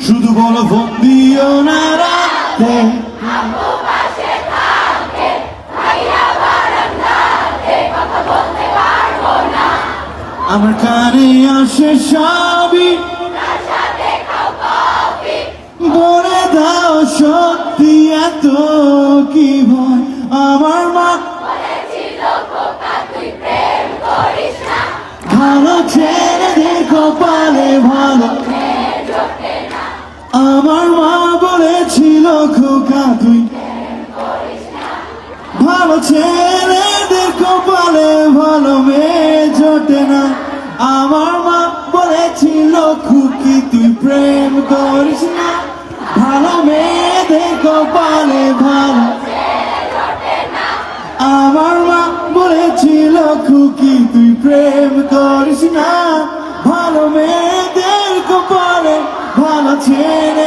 শুধু বলো ফোন দিও না রাতে, আমার কানে আসে সবই, বলে দাও সত্যি এত কি ভয়। আমার মা ভালো ছেড়ে দে কপালে ভালো, আমার মা বলেছিল খোকা তুই ভালো ছেড়ে দে কপালে ভালো মেয়ে জোটে না। আমার মা বলেছিল খুকি তুই প্রেম করিস না, ভালো মেয়েদের কপালে ভালো। আমার মা বলেছিল খুকি তুই প্রেম করিস না, ভালো মেয়েদের কপালে ভালো ছেড়ে